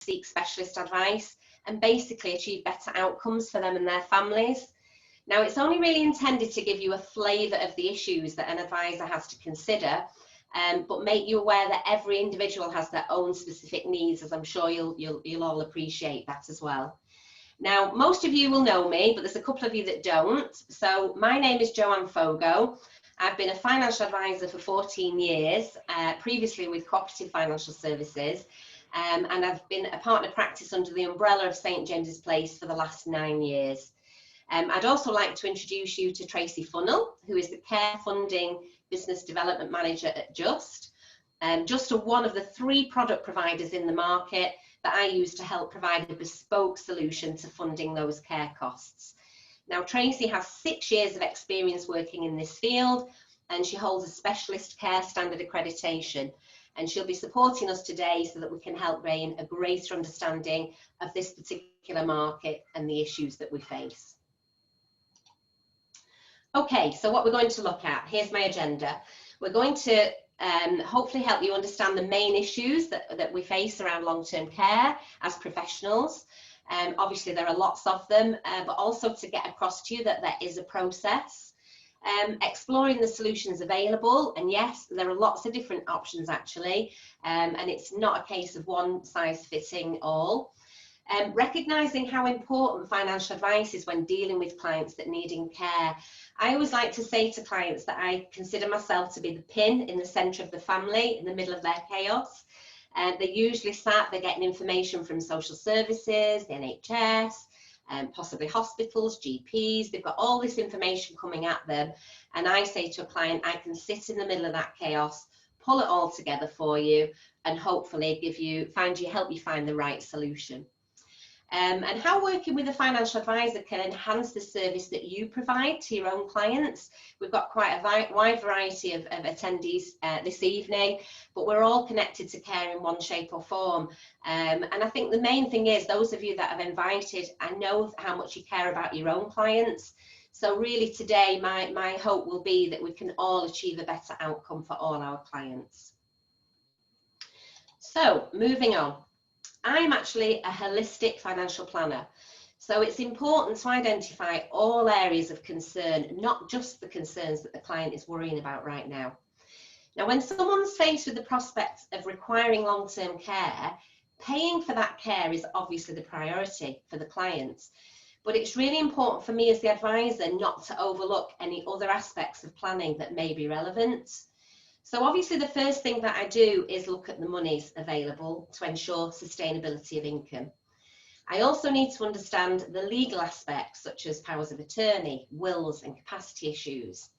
seek specialist advice and basically achieve better outcomes for them and their families. Now, it's only really intended to give you a flavour of the issues that an advisor has to consider, but make you aware that every individual has their own specific needs, as I'm sure you'll all appreciate that as well. Now, most of you will know me, but there's a couple of you that don't. So my name is Joanne Fogo. I've been a financial advisor for 14 years, previously with Cooperative Financial Services, and I've been a partner practice under the umbrella of St James's Place for the last 9 years. I'd also like to introduce you to Tracy Funnell, who is the Care Funding Business Development Manager at Just. Just are one of the 3 product providers in the market that I use to help provide a bespoke solution to funding those care costs. Now, Tracy has 6 years of experience working in this field, and she holds a specialist care standard accreditation, and she'll be supporting us today so that we can help gain a greater understanding of this particular market and the issues that we face. Okay, so what we're going to look at, here's my agenda. We're going to hopefully help you understand the main issues that we face around long-term care as professionals. Obviously there are lots of them, but also to get across to you that there is a process. Exploring the solutions available, and yes, there are lots of different options actually, and it's not a case of one size fitting all. Recognising how important financial advice is when dealing with clients that needing care. I always like to say to clients that I consider myself to be the pin in the centre of the family, in the middle of their chaos. They're usually they're getting information from social services, the NHS, possibly hospitals, GPs. They've got all this information coming at them, and I say to a client, I can sit in the middle of that chaos, pull it all together for you, and hopefully help you find the right solution. And how working with a financial advisor can enhance the service that you provide to your own clients. We've got quite a wide variety of attendees this evening, but we're all connected to care in one shape or form. And I think the main thing is, those of you that have invited, I know how much you care about your own clients. So really today, my hope will be that we can all achieve a better outcome for all our clients. So moving on. I'm actually a holistic financial planner, so it's important to identify all areas of concern, not just the concerns that the client is worrying about right now. Now, when someone's faced with the prospect of requiring long-term care, paying for that care is obviously the priority for the clients, but it's really important for me as the advisor not to overlook any other aspects of planning that may be relevant. So obviously the first thing that I do is look at the monies available to ensure sustainability of income. I also need to understand the legal aspects such as powers of attorney, wills and capacity issues.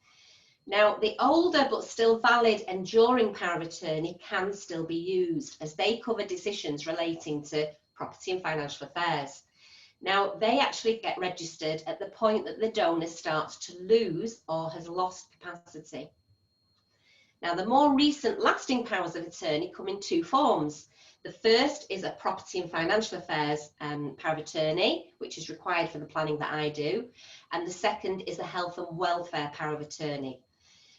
Now, the older but still valid enduring power of attorney can still be used, as they cover decisions relating to property and financial affairs. Now, they actually get registered at the point that the donor starts to lose or has lost capacity. Now, the more recent lasting powers of attorney come in 2 forms. The first is a property and financial affairs power of attorney, which is required for the planning that I do. And the second is a health and welfare power of attorney.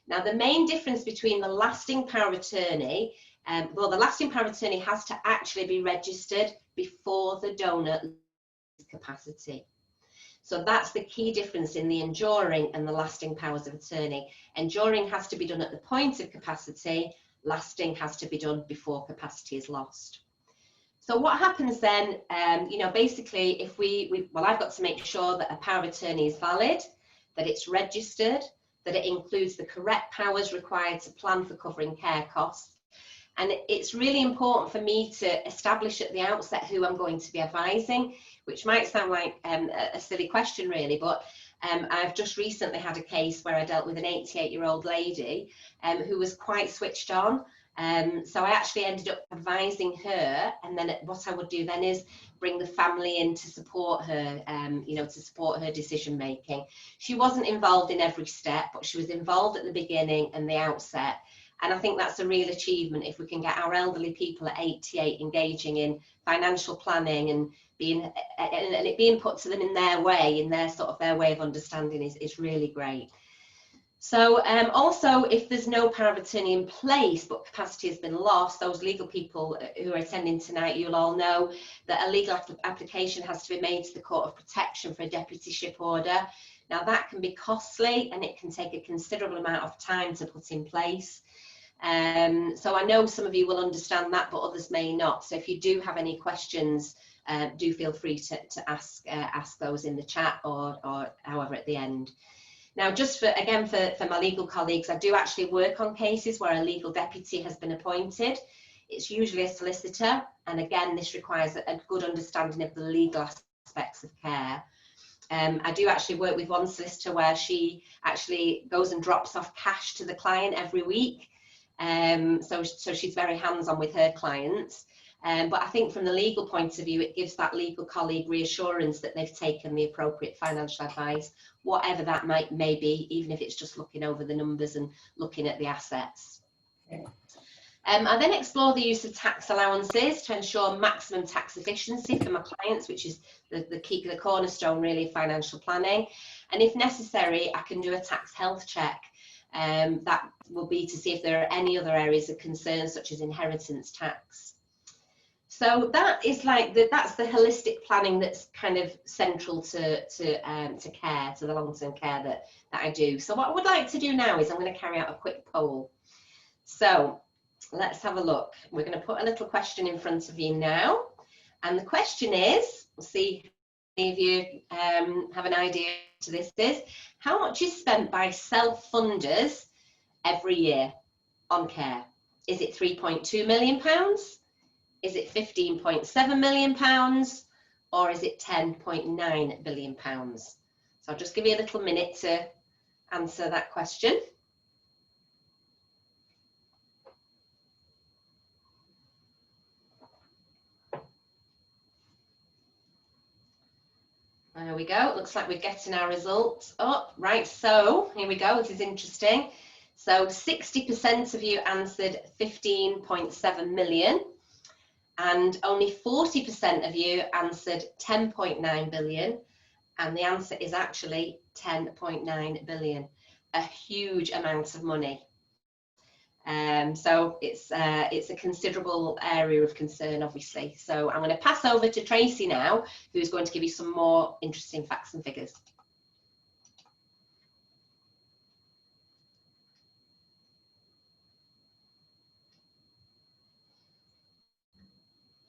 Now, the main difference between the lasting power of attorney, the lasting power of attorney has to actually be registered before the donor loses capacity. So that's the key difference in the enduring and the lasting powers of attorney. Enduring has to be done at the point of capacity, lasting has to be done before capacity is lost. So what happens then, basically if I've got to make sure that a power of attorney is valid, that it's registered, that it includes the correct powers required to plan for covering care costs. And it's really important for me to establish at the outset who I'm going to be advising, which might sound like a silly question really, but I've just recently had a case where I dealt with an 88-year-old lady who was quite switched on. So I actually ended up advising her, and then what I would do then is bring the family in to support her, to support her decision making. She wasn't involved in every step, but she was involved at the beginning and the outset. And I think that's a real achievement if we can get our elderly people at 88 engaging in financial planning and it being put to them in their way, their way of understanding is really great. So also, if there's no power of attorney in place but capacity has been lost, those legal people who are attending tonight, you'll all know that a legal application has to be made to the Court of Protection for a deputyship order. Now that can be costly and it can take a considerable amount of time to put in place. So I know some of you will understand that, but others may not. So if you do have any questions, do feel free to ask those in the chat or however at the end. Now, just for my legal colleagues, I do actually work on cases where a legal deputy has been appointed. It's usually a solicitor, and again, this requires a good understanding of the legal aspects of care. I do actually work with one solicitor where she actually goes and drops off cash to the client every week. So she's very hands-on with her clients. But I think from the legal point of view, it gives that legal colleague reassurance that they've taken the appropriate financial advice, whatever that may be, even if it's just looking over the numbers and looking at the assets. I then explore the use of tax allowances to ensure maximum tax efficiency for my clients, which is the cornerstone really of financial planning. And if necessary, I can do a tax health check. That will be to see if there are any other areas of concern, such as inheritance tax. So that is that's the holistic planning that's kind of central to care, to the long-term care that I do. So what I would like to do now is I'm going to carry out a quick poll. So let's have a look. We're going to put a little question in front of you now. And the question is, we'll see if you have an idea to this is, how much is spent by self-funders every year on care? Is it £3.2 million? Is it £15.7 million? Or is it £10.9 billion? So I'll just give you a little minute to answer that question. There we go. It looks like we're getting our results up. Right, so here we go. This is interesting. So 60% of you answered 15.7 million. And only 40% of you answered 10.9 billion, and the answer is actually 10.9 billion, a huge amount of money. So it's a considerable area of concern, obviously. So I'm going to pass over to Tracy now, who's going to give you some more interesting facts and figures.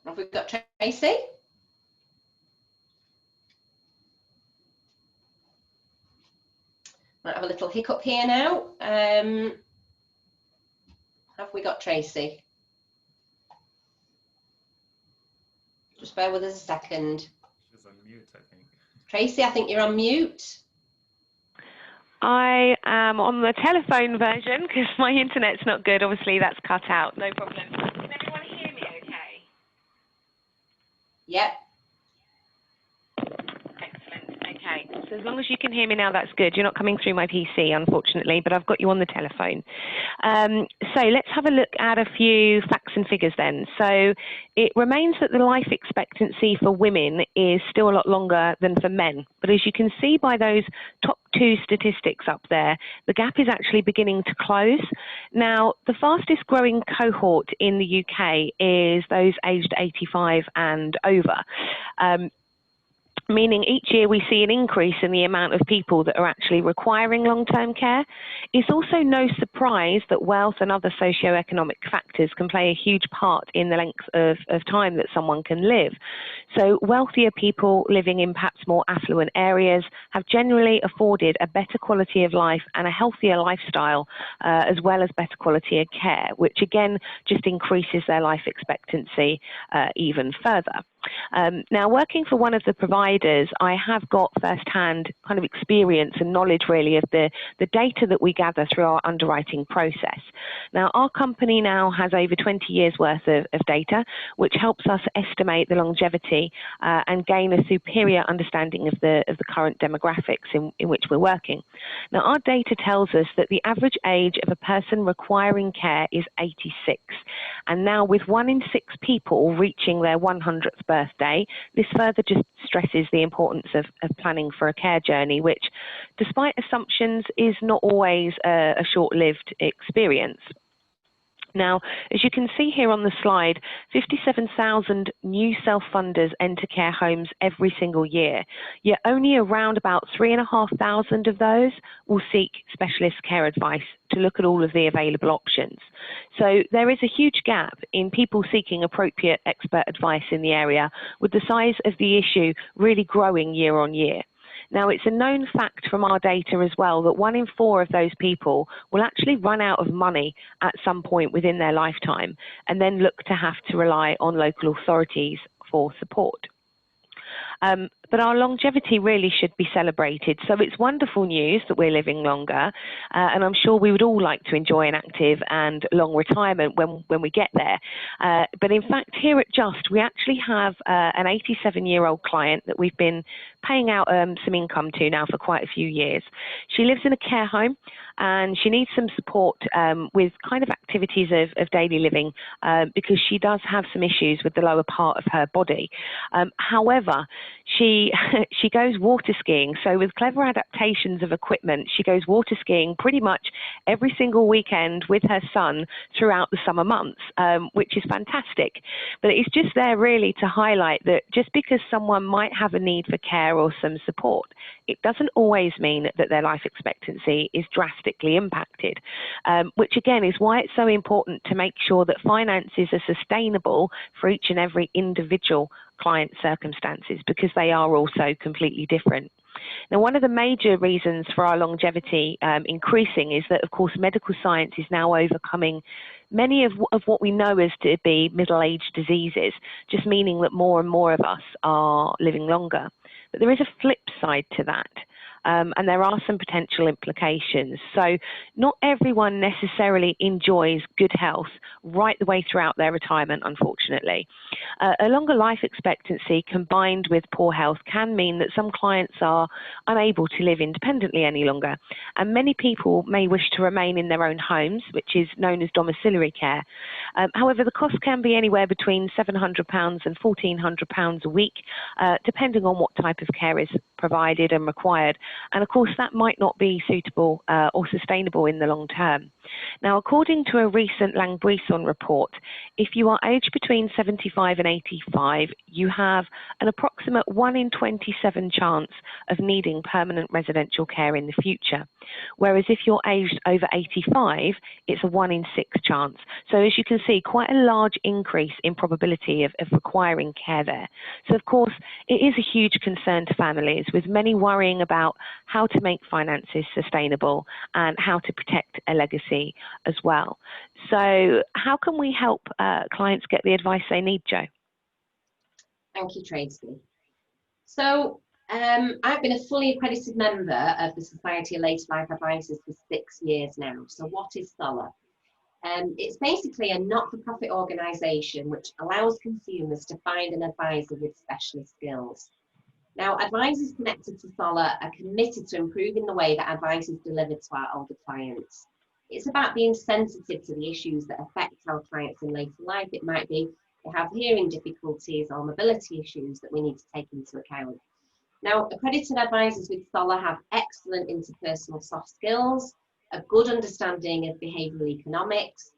Have we got Tracy? Might have a little hiccup here now. Have we got Tracy? Just bear with us a second. She's on mute, I think. Tracy, I think you're on mute. I am on the telephone version because my internet's not good. Obviously, that's cut out. No problem. Can everyone hear me okay? Yep. Excellent. Okay. So as long as you can hear me now, that's good. You're not coming through my PC, unfortunately, but I've got you on the telephone. So let's have a look at a few facts and figures then. So it remains that the life expectancy for women is still a lot longer than for men. But as you can see by those top two statistics up there, the gap is actually beginning to close. Now, the fastest growing cohort in the UK is those aged 85 and over. Meaning each year we see an increase in the amount of people that are actually requiring long-term care. It's also no surprise that wealth and other socio-economic factors can play a huge part in the length of time that someone can live. So wealthier people living in perhaps more affluent areas have generally afforded a better quality of life and a healthier lifestyle, as well as better quality of care, which again just increases their life expectancy even further. Now, working for one of the providers, I have got first-hand kind of experience and knowledge really of the data that we gather through our underwriting process. Now, our company now has over 20 years worth of data, which helps us estimate the longevity and gain a superior understanding of the current demographics in which we're working. Now, our data tells us that the average age of a person requiring care is 86. And now with 1 in 6 people reaching their 100th birthday, birthday, this further just stresses the importance of planning for a care journey, which, despite assumptions, is not always a short-lived experience. Now, as you can see here on the slide, 57,000 new self-funders enter care homes every single year, yet only around about 3,500 of those will seek specialist care advice to look at all of the available options. So there is a huge gap in people seeking appropriate expert advice in the area, with the size of the issue really growing year on year. Now, it's a known fact from our data as well that 1 in 4 of those people will actually run out of money at some point within their lifetime and then look to have to rely on local authorities for support. But our longevity really should be celebrated. So it's wonderful news that we're living longer, and I'm sure we would all like to enjoy an active and long retirement when we get there. But in fact, here at Just, we actually have an 87-year-old client that we've been paying out some income to now for quite a few years. She lives in a care home, and she needs some support with kind of activities of daily living because she does have some issues with the lower part of her body. However, she goes water skiing. So with clever adaptations of equipment, she goes water skiing pretty much every single weekend with her son throughout the summer months, which is fantastic. But it's just there really to highlight that just because someone might have a need for care or some support, it doesn't always mean that their life expectancy is drastically impacted, which again is why it's so important to make sure that finances are sustainable for each and every individual client circumstances, because they are also completely different. Now, one of the major reasons for our longevity increasing is that, of course, medical science is now overcoming many of what we know as to be middle-aged diseases, just meaning that more and more of us are living longer. But there is a flip side to that. And there are some potential implications. So not everyone necessarily enjoys good health right the way throughout their retirement, unfortunately. A longer life expectancy combined with poor health can mean that some clients are unable to live independently any longer, and many people may wish to remain in their own homes, which is known as domiciliary care. However, the cost can be anywhere between £700 and £1,400 a week, depending on what type of care is provided and required. And of course, that might not be suitable or sustainable in the long term. Now, according to a recent Langbruison report, if you are aged between 75 and 85, you have an approximate 1 in 27 chance of needing permanent residential care in the future. Whereas if you're aged over 85, it's a 1 in 6 chance. So as you can see, quite a large increase in probability of requiring care there. So of course, it is a huge concern to families, with many worrying about how to make finances sustainable and how to protect a legacy as well. So how can we help clients get the advice they need, Jo? Thank you, Tracy. So I've been a fully accredited member of the Society of Later Life Advisors for 6 years now. So what is SOLA? It's basically a not-for-profit organisation which allows consumers to find an advisor with specialist skills. Now, advisors connected to SOLA are committed to improving the way that advice is delivered to our older clients. It's about being sensitive to the issues that affect our clients in later life. It might be they have hearing difficulties or mobility issues that we need to take into account. Now, accredited advisors with SOLA have excellent interpersonal soft skills, a good understanding of behavioural economics,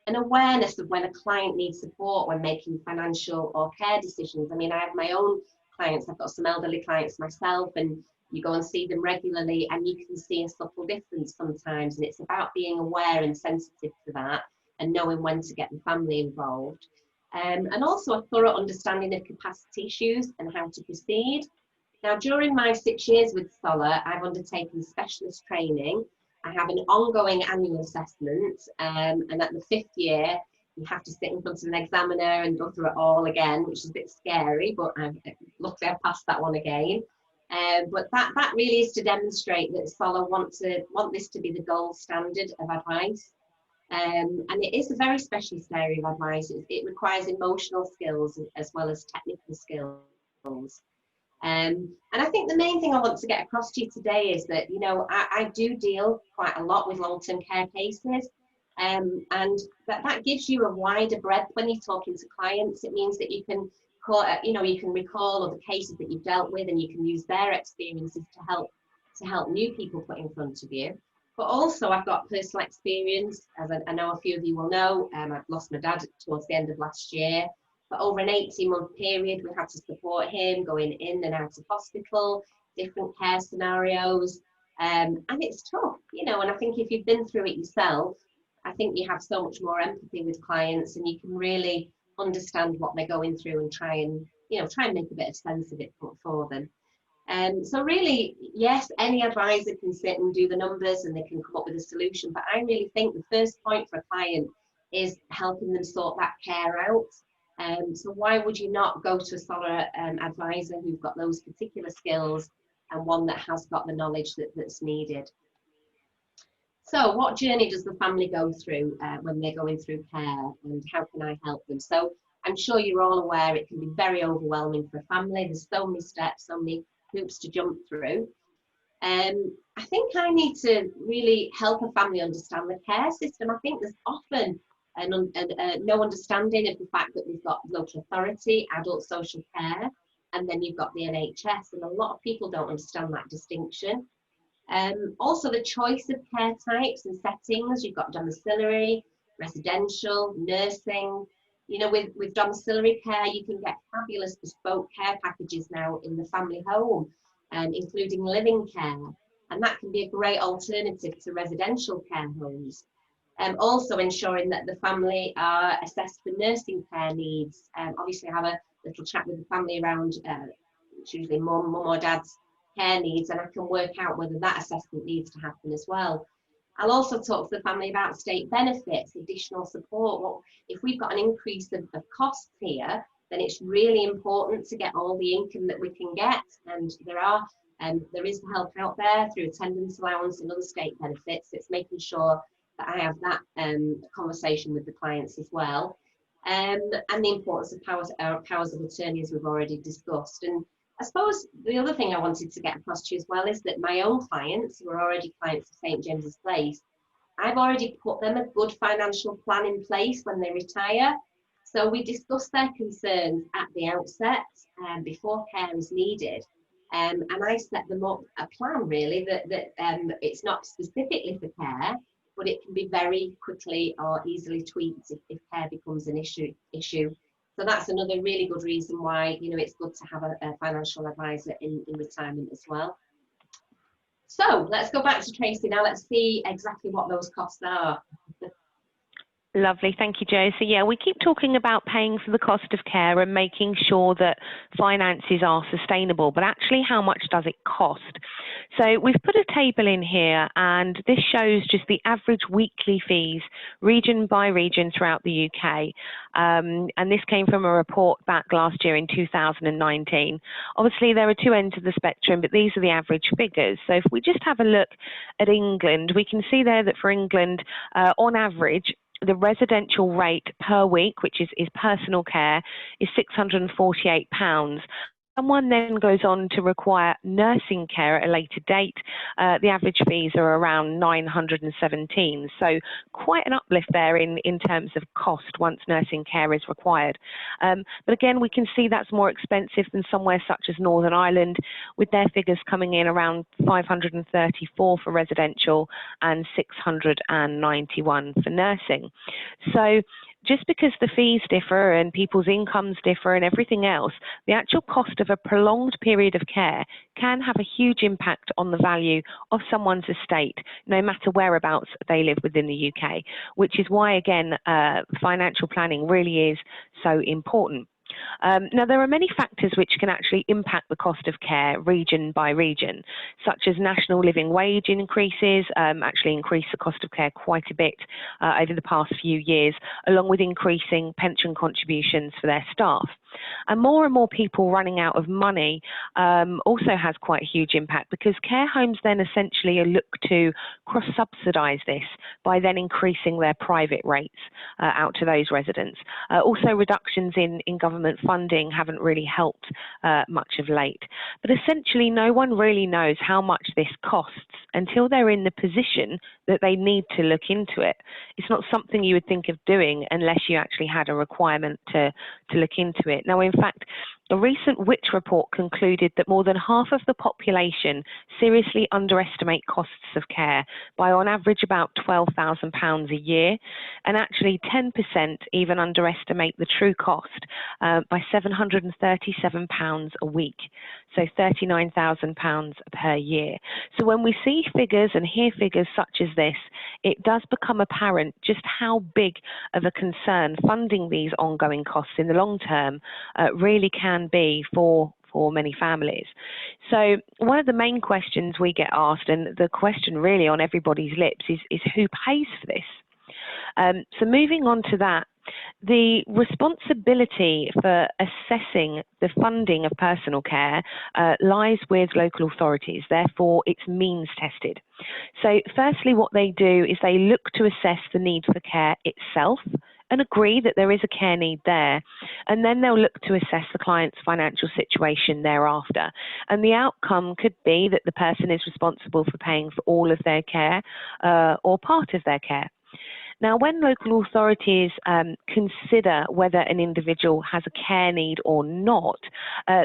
an awareness of when a client needs support when making financial or care decisions. I mean, I have my own clients, I've got some elderly clients myself, and you go and see them regularly and you can see a subtle difference sometimes, and it's about being aware and sensitive to that and knowing when to get the family involved. And also a thorough understanding of capacity issues and how to proceed. Now, during my 6 years with SOLA, I've undertaken specialist training. I have an ongoing annual assessment, and at the 5th year, you have to sit in front of an examiner and go through it all again, which is a bit scary, but luckily I passed that one again. But that really is to demonstrate that SOLA want this to be the gold standard of advice. And it is a very specialist area of advice. It requires emotional skills as well as technical skills. And I think the main thing I want to get across to you today is that, you know, I do deal quite a lot with long-term care cases. And that gives you a wider breadth when you're talking to clients. It means that you can you know, you can recall other cases that you've dealt with, and you can use their experiences to help new people put in front of you. But also I've got personal experience, as I know a few of you will know. I've lost my dad towards the end of last year. But over an 18-month period, we had to support him going in and out of hospital, different care scenarios. And it's tough, you know, and I think if you've been through it yourself, I think you have so much more empathy with clients, and you can really understand what they're going through and try and make a bit of sense of it for them. So really, yes, any advisor can sit and do the numbers and they can come up with a solution, but I really think the first point for a client is helping them sort that care out. So why would you not go to a solid advisor who's got those particular skills and one that has got the knowledge that's needed? So what journey does the family go through when they're going through care, and how can I help them? So I'm sure you're all aware it can be very overwhelming for a family. There's so many steps, so many hoops to jump through. I think I need to really help a family understand the care system. I think there's often no understanding of the fact that we've got local authority, adult social care, and then you've got the NHS, and a lot of people don't understand that distinction. Also the choice of care types and settings. You've got domiciliary, residential, nursing. You know, with domiciliary care, you can get fabulous bespoke care packages now in the family home, including living care, and that can be a great alternative to residential care homes. Also ensuring that the family are assessed for nursing care needs. Obviously have a little chat with the family around, it's usually mum or dad's care needs, and I can work out whether that assessment needs to happen as well. I'll also talk to the family about state benefits, additional support. Well, if we've got an increase of costs here, then it's really important to get all the income that we can get. And there is help out there through attendance allowance and other state benefits. It's making sure that I have that conversation with the clients as well. And the importance of powers of attorney, as we've already discussed. And I suppose the other thing I wanted to get across to you as well is that my own clients, who are already clients of St James's Place, I've already put them a good financial plan in place when they retire. So we discuss their concerns at the outset before care is needed. And I set them up a plan really that it's not specifically for care, but it can be very quickly or easily tweaked if care becomes an issue. So that's another really good reason why, you know, it's good to have a financial advisor in retirement as well. So let's go back to Tracy now. Let's see exactly what those costs are. Lovely, thank you, Jo. So yeah, we keep talking about paying for the cost of care and making sure that finances are sustainable, but actually how much does it cost? So we've put a table in here, and this shows just the average weekly fees region by region throughout the UK. And this came from a report back last year in 2019. Obviously there are two ends of the spectrum, but these are the average figures. So if we just have a look at England, we can see there that for England, on average, the residential rate per week, which is personal care, is £648. Someone then goes on to require nursing care at a later date. The average fees are around £917. So quite an uplift there in terms of cost once nursing care is required. But again, we can see that's more expensive than somewhere such as Northern Ireland, with their figures coming in around £534 for residential and £691 for nursing. So just because the fees differ and people's incomes differ and everything else, the actual cost of a prolonged period of care can have a huge impact on the value of someone's estate, no matter whereabouts they live within the UK, which is why, again, financial planning really is so important. Now, there are many factors which can actually impact the cost of care region by region, such as national living wage increases, actually increase the cost of care quite a bit over the past few years, along with increasing pension contributions for their staff. And more people running out of money also has quite a huge impact, because care homes then essentially look to cross-subsidise this by then increasing their private rates out to those residents. Also, reductions in government funding haven't really helped much of late. But essentially, no one really knows how much this costs until they're in the position that they need to look into it. It's not something you would think of doing unless you actually had a requirement to look into it. Now, in fact, a recent Which report concluded that more than half of the population seriously underestimate costs of care by on average about £12,000 a year, and actually 10% even underestimate the true cost by £737 a week, so £39,000 per year. So when we see figures and hear figures such as this, it does become apparent just how big of a concern funding these ongoing costs in the long term really can be for many families. So one of the main questions we get asked, and the question really on everybody's lips, is who pays for this? So moving on to that, the responsibility for assessing the funding of personal care lies with local authorities, therefore it's means tested. So firstly, what they do is they look to assess the need for care itself and agree that there is a care need there, and then they'll look to assess the client's financial situation thereafter. And the outcome could be that the person is responsible for paying for all of their care or part of their care. Now, when local authorities consider whether an individual has a care need or not,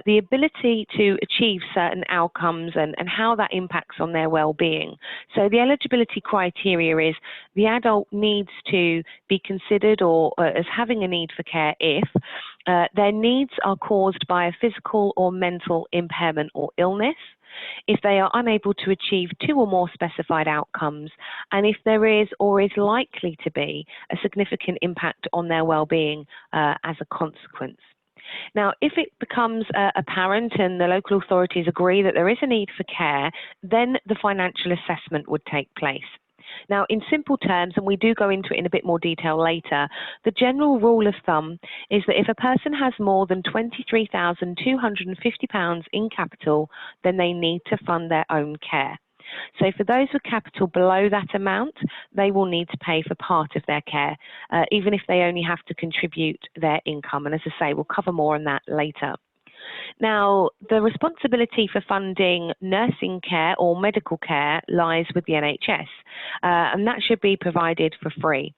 the ability to achieve certain outcomes and how that impacts on their well-being. So the eligibility criteria is the adult needs to be considered or as having a need for care if their needs are caused by a physical or mental impairment or illness, if they are unable to achieve 2 or more specified outcomes, and if there is or is likely to be a significant impact on their well-being as a consequence. Now, if it becomes apparent and the local authorities agree that there is a need for care, then the financial assessment would take place. Now, in simple terms, and we do go into it in a bit more detail later, the general rule of thumb is that if a person has more than £23,250 in capital, then they need to fund their own care. So for those with capital below that amount, they will need to pay for part of their care, even if they only have to contribute their income. And as I say, we'll cover more on that later. Now, the responsibility for funding nursing care or medical care lies with the NHS, and that should be provided for free.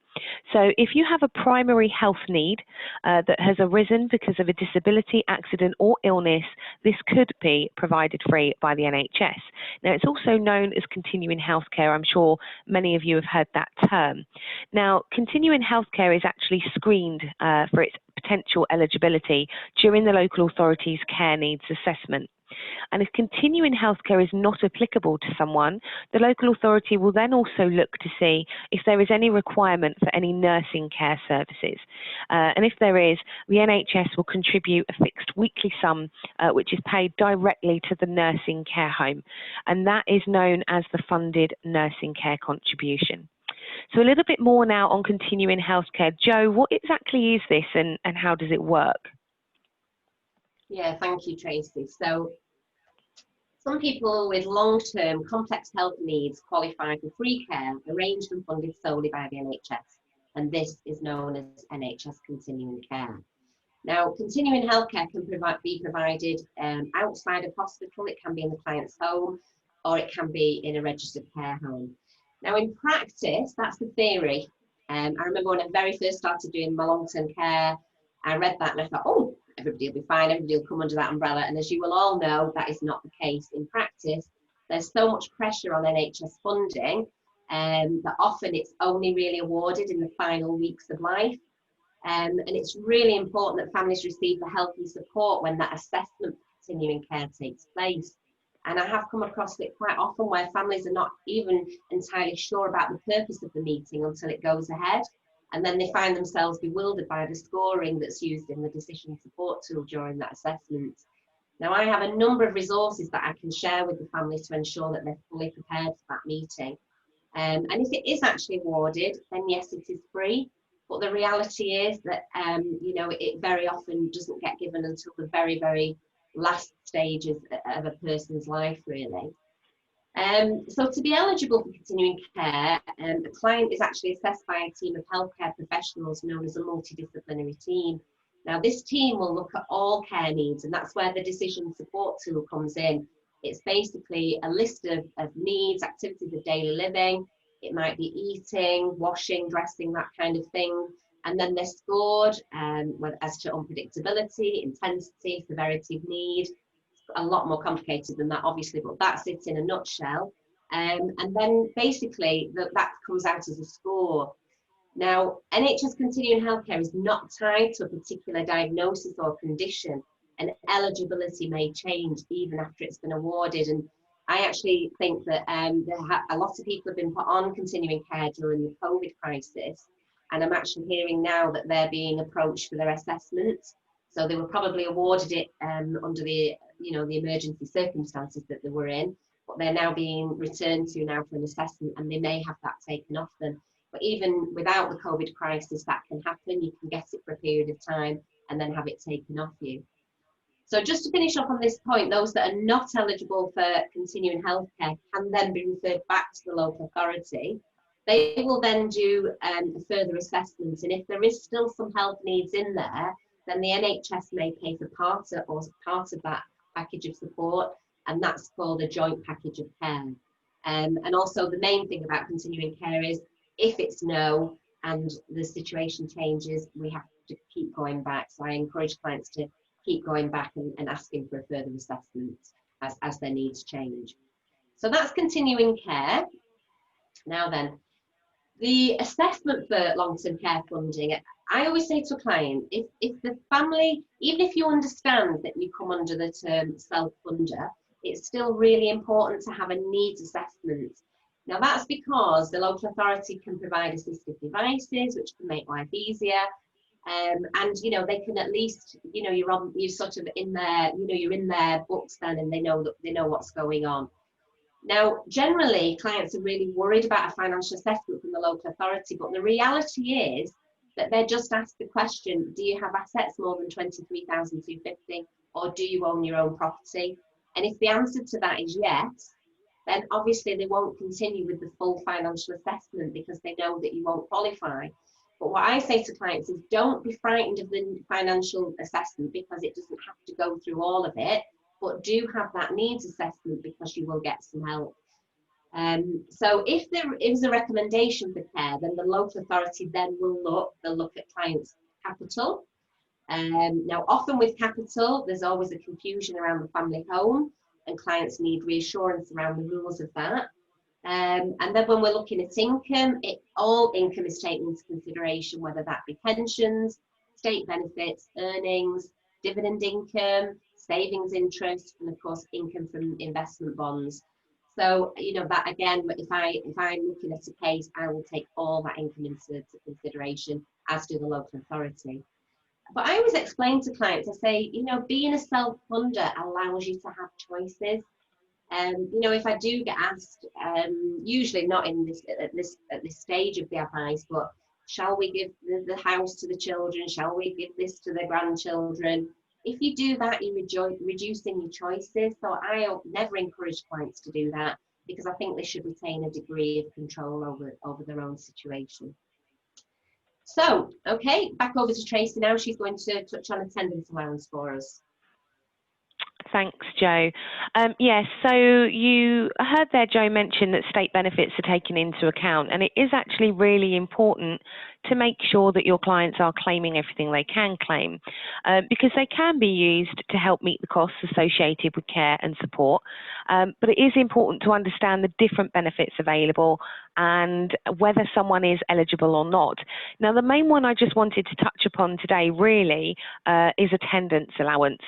So if you have a primary health need that has arisen because of a disability, accident or illness, this could be provided free by the NHS. Now, it's also known as continuing healthcare. I'm sure many of you have heard that term. Now, continuing healthcare is actually screened for its potential eligibility during the local authority's care needs assessment. And if continuing healthcare is not applicable to someone, the local authority will then also look to see if there is any requirement for any nursing care services. And if there is, the NHS will contribute a fixed weekly sum which is paid directly to the nursing care home. And that is known as the funded nursing care contribution. So a little bit more now on continuing healthcare. Jo, what exactly is this and how does it work? Yeah, thank you, Tracy. So some people with long-term complex health needs qualify for free care arranged and funded solely by the NHS, and this is known as NHS continuing care. Now, continuing healthcare can be provided outside of hospital. It can be in the client's home, or it can be in a registered care home. Now, in practice, that's the theory. I remember when I very first started doing my long-term care, I read that and I thought, oh, everybody will be fine, everybody will come under that umbrella. And as you will all know, that is not the case in practice. There's so much pressure on NHS funding that often it's only really awarded in the final weeks of life. And it's really important that families receive the help and support when that assessment for continuing care takes place. And I have come across it quite often where families are not even entirely sure about the purpose of the meeting until it goes ahead. And then they find themselves bewildered by the scoring that's used in the decision support tool during that assessment. Now, I have a number of resources that I can share with the families to ensure that they're fully prepared for that meeting. And if it is actually awarded, then yes, it is free. But the reality is that, you know, it very often doesn't get given until the very, very last stages of a person's life, really. So to be eligible for continuing care, a client is actually assessed by a team of healthcare professionals known as a multidisciplinary team. Now, this team will look at all care needs, and that's where the decision support tool comes in. It's basically a list of needs, activities of daily living. It might be eating, washing, dressing, that kind of thing. and then they're scored as to unpredictability, intensity, severity of need. It's a lot more complicated than that, obviously, but that's it in a nutshell. And then basically that comes out as a score. Now, NHS continuing healthcare is not tied to a particular diagnosis or condition, and eligibility may change even after it's been awarded. And I actually think that a lot of people have been put on continuing care during the COVID crisis, and I'm actually hearing now that they're being approached for their assessment. So they were probably awarded it under the emergency circumstances that they were in, but they're now being returned to now for an assessment, and they may have that taken off them. But even without the COVID crisis, that can happen. You can get it for a period of time and then have it taken off you. So just to finish off on this point, those that are not eligible for continuing healthcare can then be referred back to the local authority. They will then do a further assessment, and if there is still some health needs in there, then the NHS may pay for part of that package of support, and that's called a joint package of care. And also the main thing about continuing care is if it's no and the situation changes, we have to keep going back. So I encourage clients to keep going back and asking for a further assessment as their needs change. So that's continuing care. Now then, the assessment for long-term care funding, I always say to a client, if the family, even if you understand that you come under the term self-funder, it's still really important to have a needs assessment. Now that's because the local authority can provide assistive devices which can make life easier, and they can at least you're sort of in their you're in their books then, and they know what's going on. Now generally clients are really worried about a financial assessment from the local authority, but the reality is that they're just asked the question, do you have assets more than 23,250, or do you own your own property? And if the answer to that is yes, then obviously they won't continue with the full financial assessment because they know that you won't qualify. But what I say to clients is don't be frightened of the financial assessment because it doesn't have to go through all of it, but do have that needs assessment because you will get some help. So if there is a recommendation for care, then the local authority then will look at clients' capital. Now often with capital, there's always a confusion around the family home, and clients need reassurance around the rules of that. And then when we're looking at income, all income is taken into consideration, whether that be pensions, state benefits, earnings, dividend income, savings interest, and of course income from investment bonds. So that again, if I'm looking at a case, I will take all that income into consideration, as do the local authority. But I always explain to clients, I say, being a self-funder allows you to have choices. If I do get asked, usually not at this stage of the advice, but shall we give the house to the children? Shall we give this to the grandchildren? If you do that, you're reducing your choices. So I never encourage clients to do that because I think they should retain a degree of control over their own situation. So, okay, back over to Tracy now. She's going to touch on attendance allowance for us. Thanks, Jo. Yes, so you heard there Jo mention that state benefits are taken into account, and it is actually really important to make sure that your clients are claiming everything they can claim, because they can be used to help meet the costs associated with care and support. But it is important to understand the different benefits available and whether someone is eligible or not. Now, the main one I just wanted to touch upon today really is attendance allowance.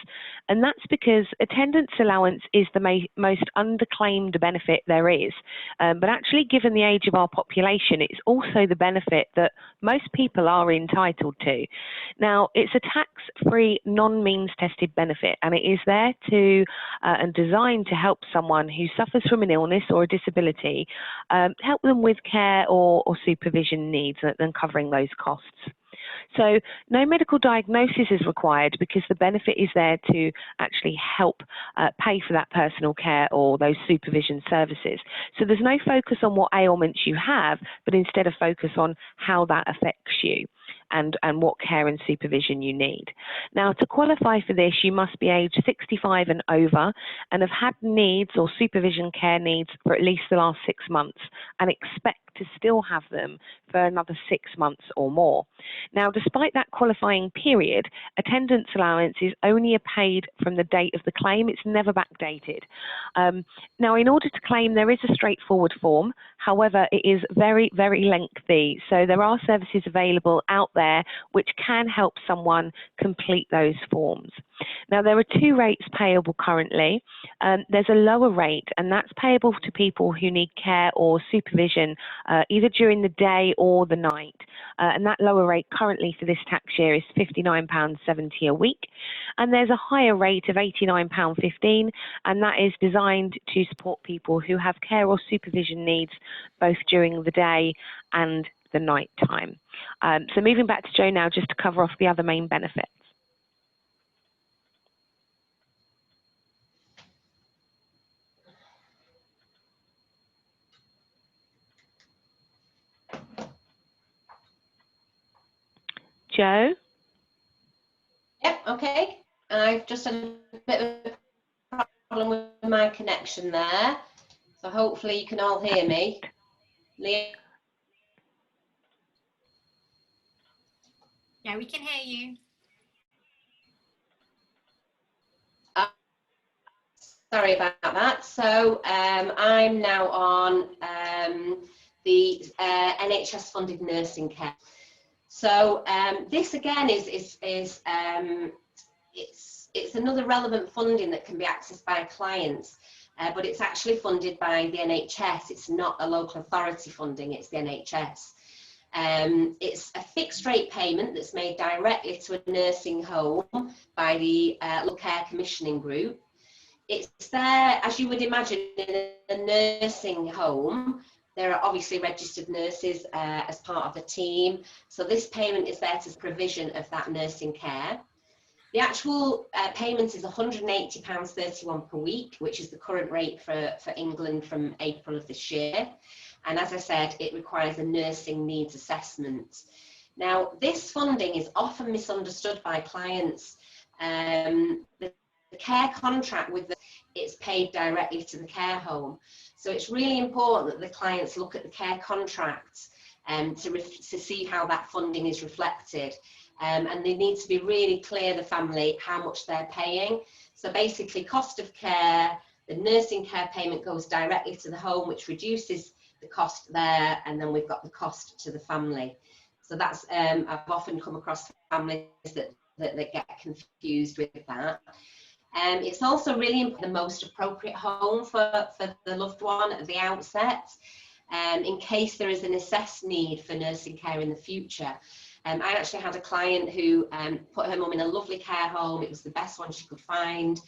And that's because attendance allowance is the most underclaimed benefit there is. But actually, given the age of our population, it's also the benefit that most people are entitled to. Now, it's a tax-free, non-means tested benefit, and it is there to and designed to help someone who suffers from an illness or a disability, help them with care or supervision needs and covering those costs. So no medical diagnosis is required because the benefit is there to actually help pay for that personal care or those supervision services. So there's no focus on what ailments you have, but instead a focus on how that affects you. and what care and supervision you need. Now, to qualify for this, you must be aged 65 and over and have had needs or supervision care needs for at least the last 6 months and expect to still have them for another 6 months or more. Now, despite that qualifying period, attendance allowance is only paid from the date of the claim. It's never backdated. Now, in order to claim, there is a straightforward form. However, it is very, very lengthy. So there are services available out there which can help someone complete those forms. Now, there are 2 rates payable currently. There's a lower rate, and that's payable to people who need care or supervision either during the day or the night. And that lower rate currently for this tax year is £59.70 a week. And there's a higher rate of £89.15, and that is designed to support people who have care or supervision needs both during the day and the night time. So moving back to Jo now, just to cover off the other main benefits. Jo? Yep, okay. I've just had a bit of a problem with my connection there. So hopefully you can all hear me. Leah? Yeah, we can hear you. Sorry about that. So I'm now on the NHS funded nursing care. So this again is it's another relevant funding that can be accessed by clients, but it's actually funded by the NHS. It's not a local authority funding, it's the NHS. It's a fixed rate payment that's made directly to a nursing home by the Local Care Commissioning Group. It's there, as you would imagine, in a nursing home. There are obviously registered nurses as part of the team. So this payment is there to provision of that nursing care. The actual payment is £180.31 per week, which is the current rate for England from April of this year. And as I said, it requires a nursing needs assessment. Now, this funding is often misunderstood by clients. The care contract it's paid directly to the care home. So it's really important that the clients look at the care contract to see how that funding is reflected. And they need to be really clear, the family, how much they're paying. So basically, cost of care, the nursing care payment goes directly to the home, which reduces the cost there, and then we've got the cost to the family. So that's, I've often come across families that get confused with that. It's also really important the most appropriate home for the loved one at the outset, in case there is an assessed need for nursing care in the future. I actually had a client who put her mum in a lovely care home. It was the best one she could find,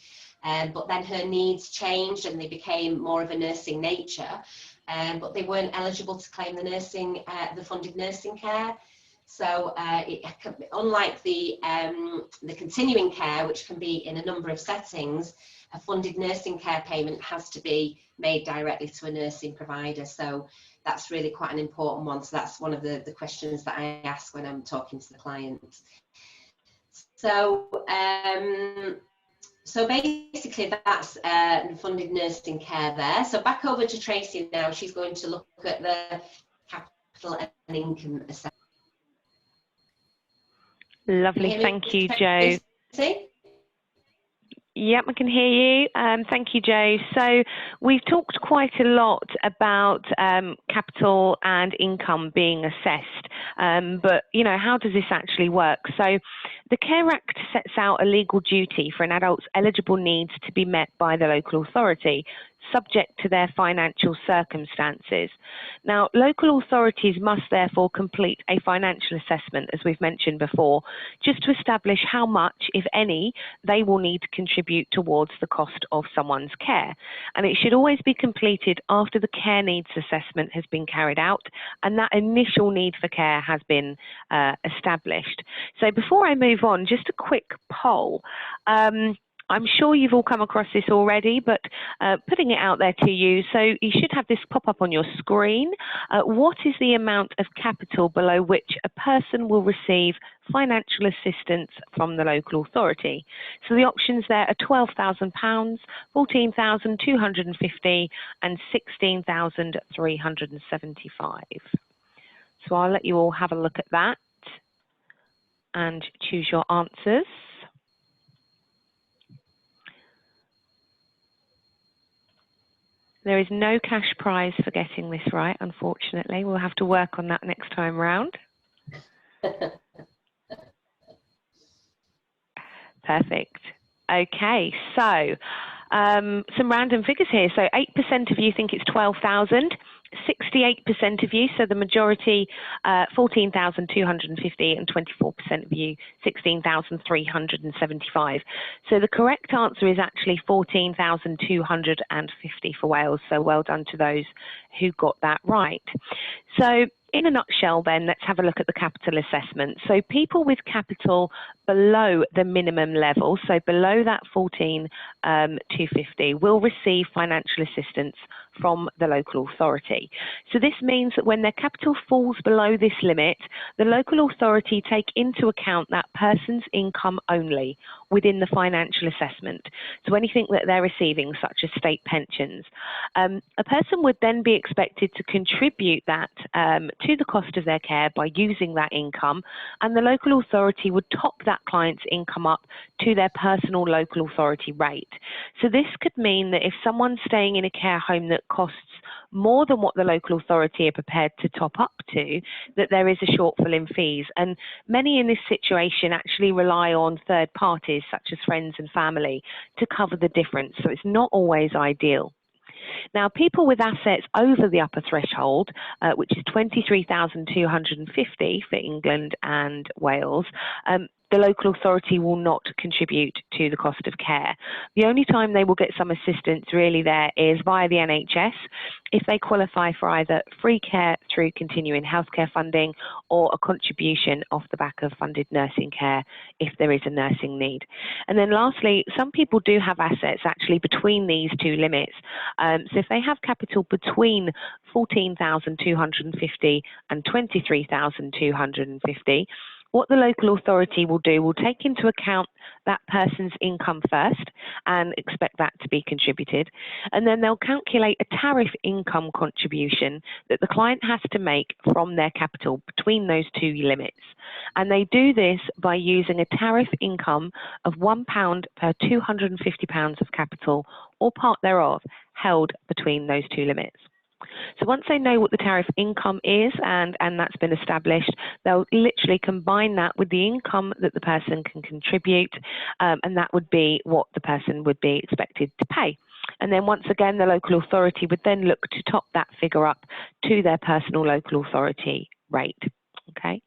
but then her needs changed and they became more of a nursing nature, but they weren't eligible to claim the funded nursing care. So unlike the continuing care, which can be in a number of settings, a funded nursing care payment has to be made directly to a nursing provider. So that's really quite an important one. So that's one of the questions that I ask when I'm talking to the clients. So so basically that's funded nursing care there. So back over to Tracy now. She's going to look at the capital and income assessment. Lovely, thank you, Jo. Yep, I can hear you. Thank you, Jo. So we've talked quite a lot about capital and income being assessed, but you know, how does this actually work? So the Care Act sets out a legal duty for an adult's eligible needs to be met by the local authority, subject to their financial circumstances. Now, local authorities must therefore complete a financial assessment, as we've mentioned before, just to establish how much, if any, they will need to contribute towards the cost of someone's care. And it should always be completed after the care needs assessment has been carried out and that initial need for care has been established. So before I move on, just a quick poll. I'm sure you've all come across this already, but putting it out there to you. So you should have this pop up on your screen. What is the amount of capital below which a person will receive financial assistance from the local authority? So the options there are £12,000, 14,250 and 16,375. So I'll let you all have a look at that and choose your answers. There is no cash prize for getting this right, unfortunately. We'll have to work on that next time round. Perfect. Okay, so some random figures here. So 8% of you think it's 12,000. 68% of you, so the majority, 14,250, and 24% of you, 16,375. So the correct answer is actually 14,250 for Wales. So well done to those who got that right. So in a nutshell then, let's have a look at the capital assessment. So people with capital below the minimum level, so below that 14,250, will receive financial assistance from the local authority. So this means that when their capital falls below this limit, the local authority take into account that person's income only within the financial assessment. So anything that they're receiving, such as state pensions. A person would then be expected to contribute that to the cost of their care by using that income, and the local authority would top that client's income up to their personal local authority rate. So this could mean that if someone's staying in a care home that costs more than what the local authority are prepared to top up to, that there is a shortfall in fees. And many in this situation actually rely on third parties, such as friends and family, to cover the difference. So it's not always ideal. Now, people with assets over the upper threshold, which is 23,250 for England and Wales, the local authority will not contribute to the cost of care. The only time they will get some assistance really there is via the NHS, if they qualify for either free care through continuing healthcare funding or a contribution off the back of funded nursing care if there is a nursing need. And then lastly, some people do have assets actually between these two limits. So if they have capital between 14,250 and 23,250, what the local authority will do will take into account that person's income first and expect that to be contributed. And then they'll calculate a tariff income contribution that the client has to make from their capital between those two limits. And they do this by using a tariff income of £1 per £250 of capital or part thereof held between those two limits. So once they know what the tariff income is and that's been established, they'll literally combine that with the income that the person can contribute, and that would be what the person would be expected to pay. And then once again, the local authority would then look to top that figure up to their personal local authority rate. Okay.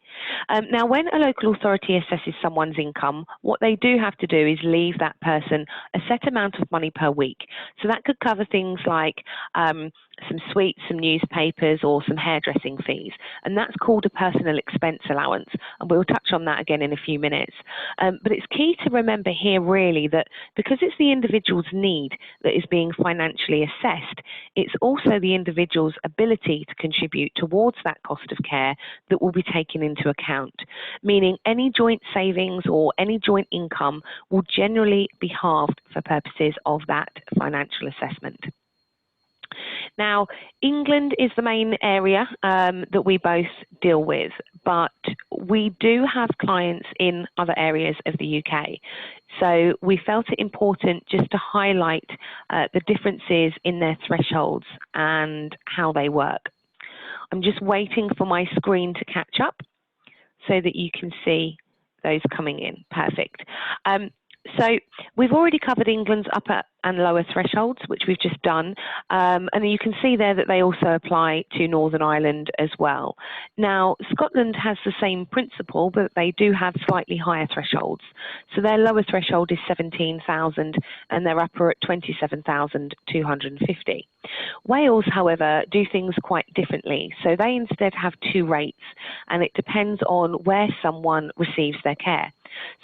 Now, when a local authority assesses someone's income, what they do have to do is leave that person a set amount of money per week. So that could cover things like some sweets, some newspapers, or some hairdressing fees. And that's called a personal expense allowance. And we'll touch on that again in a few minutes. But it's key to remember here really that because it's the individual's need that is being financially assessed, it's also the individual's ability to contribute towards that cost of care that will be taken into account, meaning any joint savings or any joint income will generally be halved for purposes of that financial assessment. Now, England is the main area that we both deal with, but we do have clients in other areas of the UK. So we felt it important just to highlight the differences in their thresholds and how they work. I'm just waiting for my screen to catch up so that you can see those coming in. Perfect. So we've already covered England's upper and lower thresholds, which we've just done. And you can see there that they also apply to Northern Ireland as well. Now, Scotland has the same principle, but they do have slightly higher thresholds. So their lower threshold is 17,000 and their upper at 27,250. Wales, however, do things quite differently. So they instead have two rates, and it depends on where someone receives their care.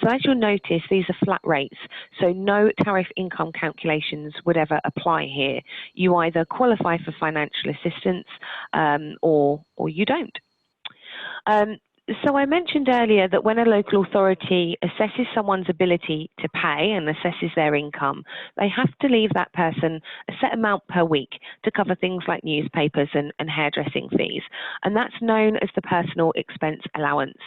So as you'll notice, these are flat rates, so no tariff income calculations would ever apply here. You either qualify for financial assistance or you don't. So I mentioned earlier that when a local authority assesses someone's ability to pay and assesses their income, they have to leave that person a set amount per week to cover things like newspapers and hairdressing fees. And that's known as the personal expense allowance.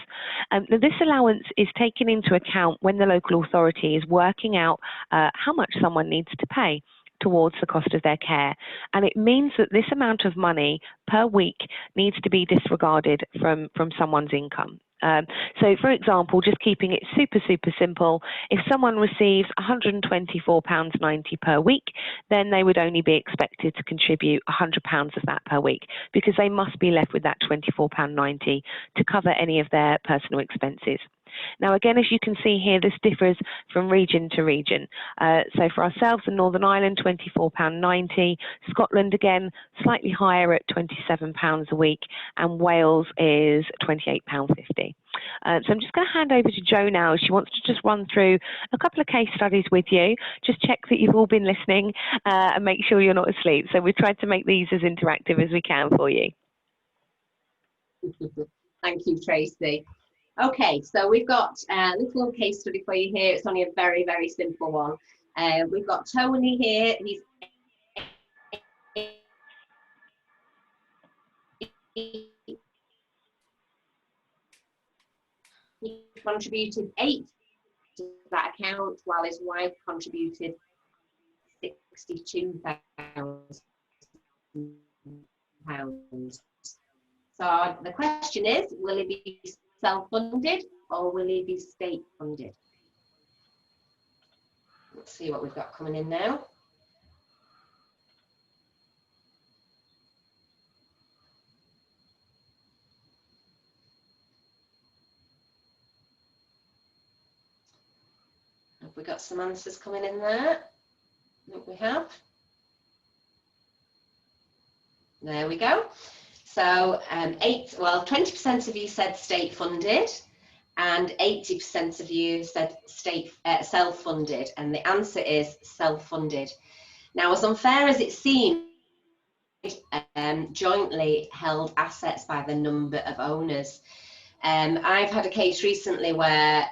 This allowance is taken into account when the local authority is working out how much someone needs to pay towards the cost of their care. And it means that this amount of money per week needs to be disregarded from someone's income. So for example, just keeping it super simple, if someone receives £124.90 per week, then they would only be expected to contribute £100 of that per week, because they must be left with that £24.90 to cover any of their personal expenses. Now, again, as you can see here, this differs from region to region. So for ourselves in Northern Ireland, £24.90. Scotland, again, slightly higher at £27 a week. And Wales is £28.50. So I'm just going to hand over to Jo now. She wants to just run through a couple of case studies with you. Just check that you've all been listening and make sure you're not asleep. So we've tried to make these as interactive as we can for you. Thank you, Tracy. Okay, so we've got a little case study for you here. It's only a very simple one. We've got Tony here. He contributed 8 to that account, while his wife contributed £62,000. So the question is, will he be self-funded or will he be state-funded? Let's see what we've got coming in now. Have we got some answers coming in there? I think we have. There we go. So 20% of you said state funded and 80% of you said self-funded, and the answer is self-funded. Now, as unfair as it seems, jointly held assets by the number of owners. I've had a case recently where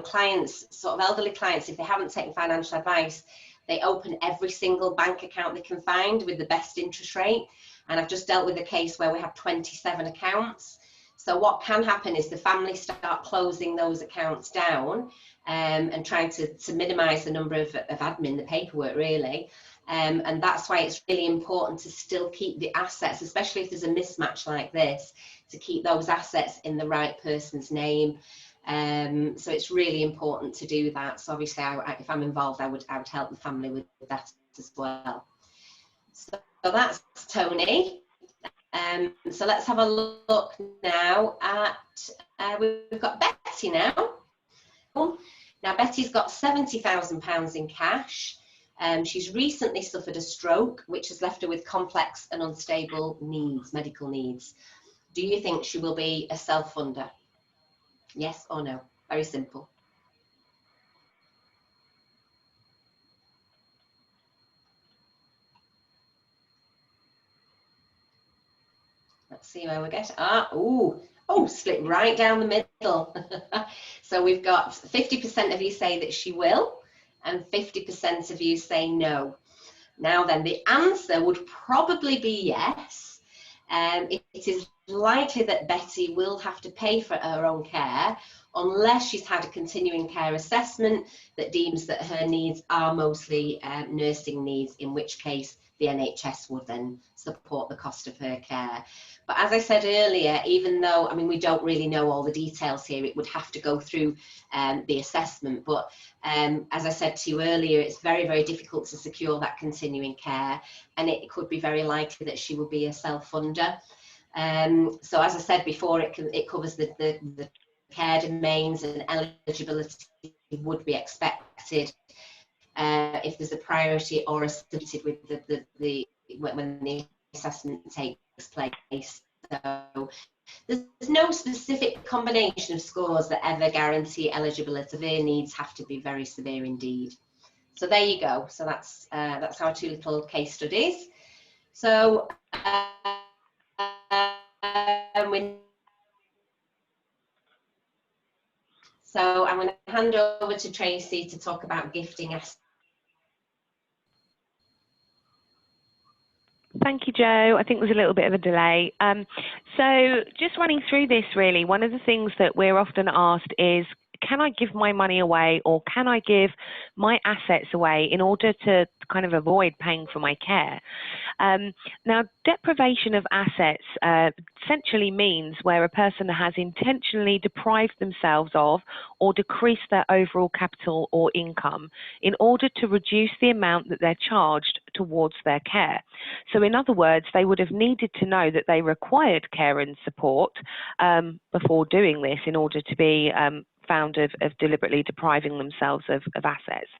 clients, sort of elderly clients, if they haven't taken financial advice, they open every single bank account they can find with the best interest rate. And I've just dealt with a case where we have 27 accounts. So what can happen is the family start closing those accounts down and trying to minimise the number of admin, the paperwork really. And that's why it's really important to still keep the assets, especially if there's a mismatch like this, to keep those assets in the right person's name. So it's really important to do that. So obviously, if I'm involved, I would help the family with that as well. So that's Tony. So let's have a look now at, we've got Betty now. Now Betty's got £70,000 in cash. She's recently suffered a stroke, which has left her with complex and unstable needs, medical needs. Do you think she will be a self-funder? Yes or no? Very simple. Let's see where we get. Split right down the middle. So we've got 50% of you say that she will, and 50% of you say no. Now then, the answer would probably be yes. It is likely that Betty will have to pay for her own care unless she's had a continuing care assessment that deems that her needs are mostly nursing needs, in which case the NHS would then support the cost of her care. But as I said earlier, even though, I mean, we don't really know all the details here, it would have to go through the assessment. But as I said to you earlier, it's very difficult to secure that continuing care, and it could be very likely that she will be a self-funder. So as I said before, it covers the care domains, and eligibility would be expected if there's a priority or associated with when the assessment takes place. So there's no specific combination of scores that ever guarantee eligibility. Severe needs have to be very severe indeed. So there you go. So that's our two little case studies. So so I'm going to hand over to Tracy to talk about gifting. Thank you, Jo. I think there's a little bit of a delay. So just running through this really, one of the things that we're often asked is, can I give my money away, or can I give my assets away in order to kind of avoid paying for my care? Now, deprivation of assets essentially means where a person has intentionally deprived themselves of or decreased their overall capital or income in order to reduce the amount that they're charged towards their care. So in other words, they would have needed to know that they required care and support before doing this in order to be found of deliberately depriving themselves of assets.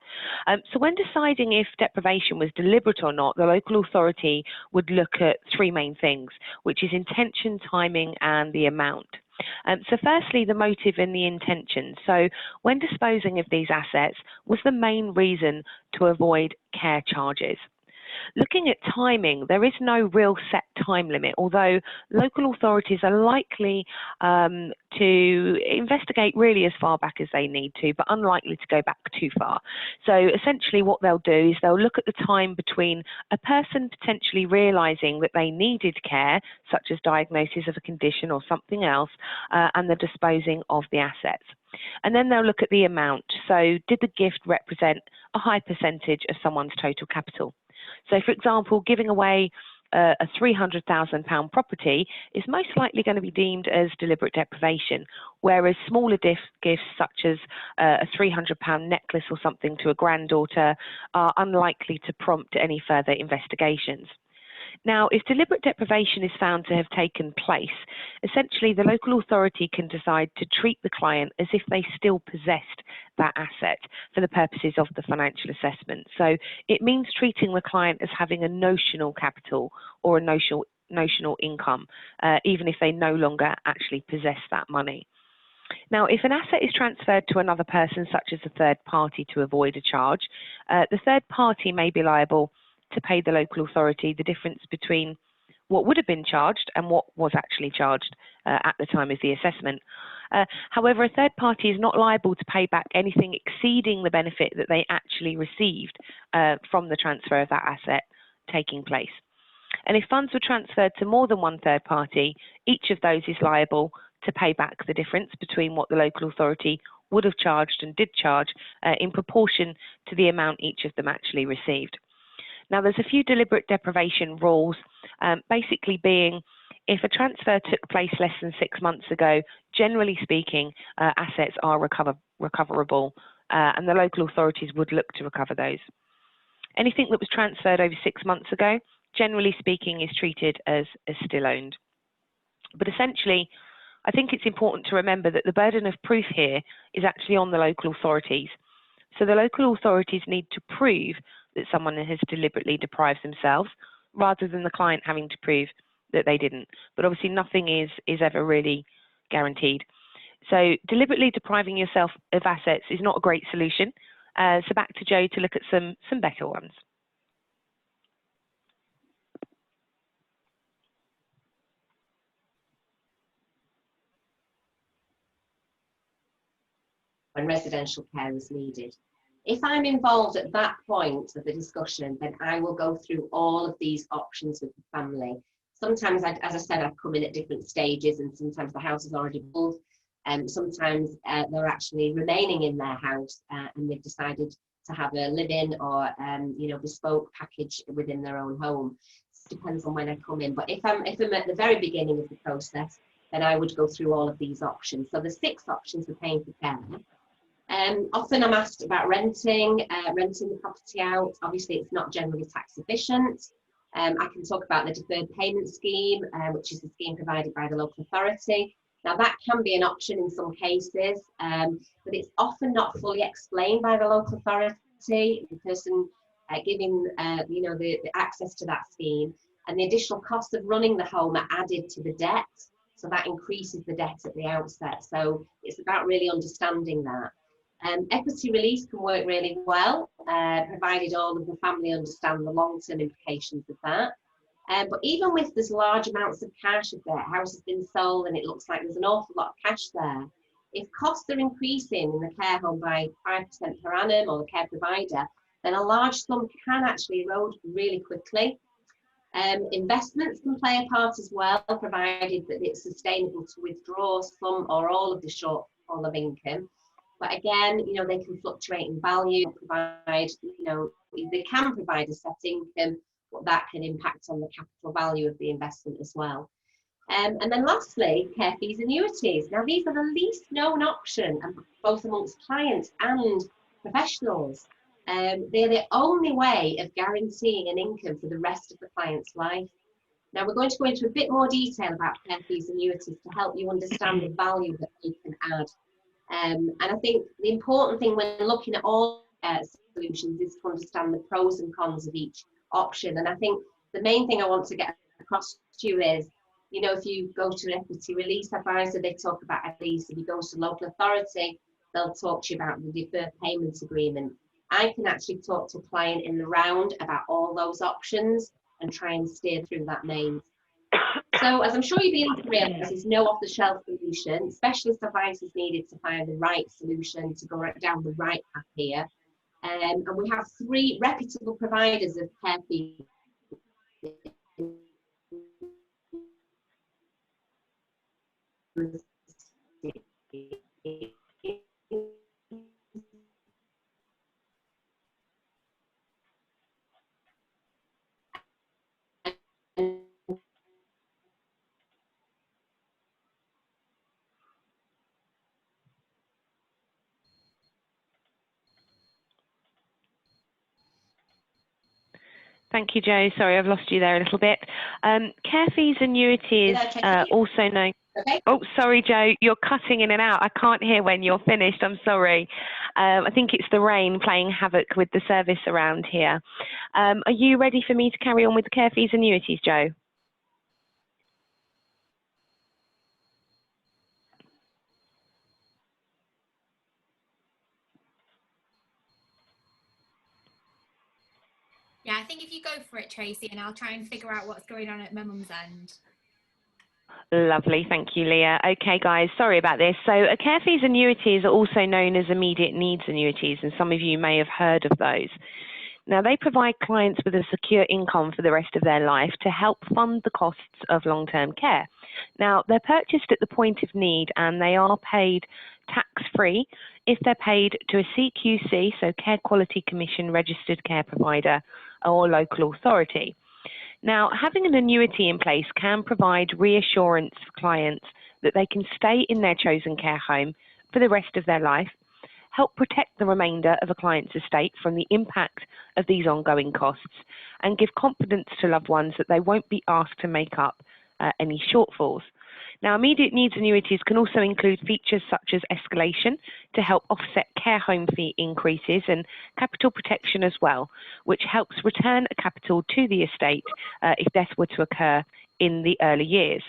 So when deciding if deprivation was deliberate or not, the local authority would look at three main things, which is intention, timing, and the amount. So firstly, the motive and the intention. So when disposing of these assets, was the main reason to avoid care charges? Looking at timing, there is no real set time limit, although local authorities are likely to investigate really as far back as they need to, but unlikely to go back too far. So essentially what they'll do is they'll look at the time between a person potentially realising that they needed care, such as diagnosis of a condition or something else, and the disposing of the assets. And then they'll look at the amount. So did the gift represent a high percentage of someone's total capital? So, for example, giving away a £300,000 property is most likely going to be deemed as deliberate deprivation, whereas smaller gifts such as a £300 necklace or something to a granddaughter are unlikely to prompt any further investigations. Now, if deliberate deprivation is found to have taken place, essentially the local authority can decide to treat the client as if they still possessed that asset for the purposes of the financial assessment. So it means treating the client as having a notional capital or a notional income, even if they no longer actually possess that money. Now, if an asset is transferred to another person, such as a third party, to avoid a charge, the third party may be liable to pay the local authority the difference between what would have been charged and what was actually charged at the time of the assessment. However, a third party is not liable to pay back anything exceeding the benefit that they actually received from the transfer of that asset taking place. And if funds were transferred to more than one third party, each of those is liable to pay back the difference between what the local authority would have charged and did charge in proportion to the amount each of them actually received. Now, there's a few deliberate deprivation rules, basically being if a transfer took place less than 6 months ago, generally speaking, assets are recoverable, and the local authorities would look to recover those. Anything that was transferred over 6 months ago, generally speaking, is treated as still owned. But essentially, I think it's important to remember that the burden of proof here is actually on the local authorities. So the local authorities need to prove that someone has deliberately deprived themselves, rather than the client having to prove that they didn't. But obviously nothing is ever really guaranteed. So deliberately depriving yourself of assets is not a great solution. So back to Jo to look at some better ones. When residential care is needed. If I'm involved at that point of the discussion, then I will go through all of these options with the family. Sometimes, as I said, I've come in at different stages, and sometimes the house is already built, and sometimes they're actually remaining in their house and they've decided to have a live-in or bespoke package within their own home. It depends on when I come in. But if I'm at the very beginning of the process, then I would go through all of these options. So the 6 options for paying for care. Often I'm asked about renting the property out. Obviously, it's not generally tax efficient. I can talk about the deferred payment scheme, which is the scheme provided by the local authority. Now, that can be an option in some cases, but it's often not fully explained by the local authority. The person giving the access to that scheme and the additional costs of running the home are added to the debt. So that increases the debt at the outset. So it's about really understanding that. Equity release can work really well, provided all of the family understand the long-term implications of that. But even with this large amounts of cash, if their house has been sold and it looks like there's an awful lot of cash there, if costs are increasing in the care home by 5% per annum or the care provider, then a large sum can actually erode really quickly. Investments can play a part as well, provided that it's sustainable to withdraw some or all of the shortfall of income. But again, they can fluctuate in value, provide, they can provide a set income, but that can impact on the capital value of the investment as well. And then lastly, care fees annuities. Now, these are the least known option, both amongst clients and professionals. They're the only way of guaranteeing an income for the rest of the client's life. Now, we're going to go into a bit more detail about care fees annuities to help you understand the value that they can add. And I think the important thing when looking at all solutions is to understand the pros and cons of each option. And I think the main thing I want to get across to you is, if you go to an equity release advisor, they talk about at least. If you go to local authority, they'll talk to you about the deferred payments agreement. I can actually talk to a client in the round about all those options and try and steer through that maze. So as I'm sure you'll be able to realise, there's no off-the-shelf solution. Specialist advice is needed to find the right solution to go down the right path here. And we have 3 reputable providers of care fees. Thank you, Jo. Sorry, I've lost you there a little bit. Care fees annuities, also known... Okay. Oh, sorry, Jo, you're cutting in and out. I can't hear when you're finished. I'm sorry. I think it's the rain playing havoc with the service around here. Are you ready for me to carry on with the care fees annuities, Jo? Yeah, I think if you go for it, Tracy, and I'll try and figure out what's going on at my mum's end. Lovely, thank you, Leah. Okay, guys, sorry about this. So care fees annuities are also known as immediate needs annuities, and some of you may have heard of those. Now, they provide clients with a secure income for the rest of their life to help fund the costs of long-term care. Now, they're purchased at the point of need, and they are paid tax-free if they're paid to a CQC, so Care Quality Commission registered care provider or local authority. Now, having an annuity in place can provide reassurance for clients that they can stay in their chosen care home for the rest of their life, help protect the remainder of a client's estate from the impact of these ongoing costs, and give confidence to loved ones that they won't be asked to make up any shortfalls. Now, immediate needs annuities can also include features such as escalation to help offset care home fee increases and capital protection as well, which helps return a capital to the estate if death were to occur in the early years.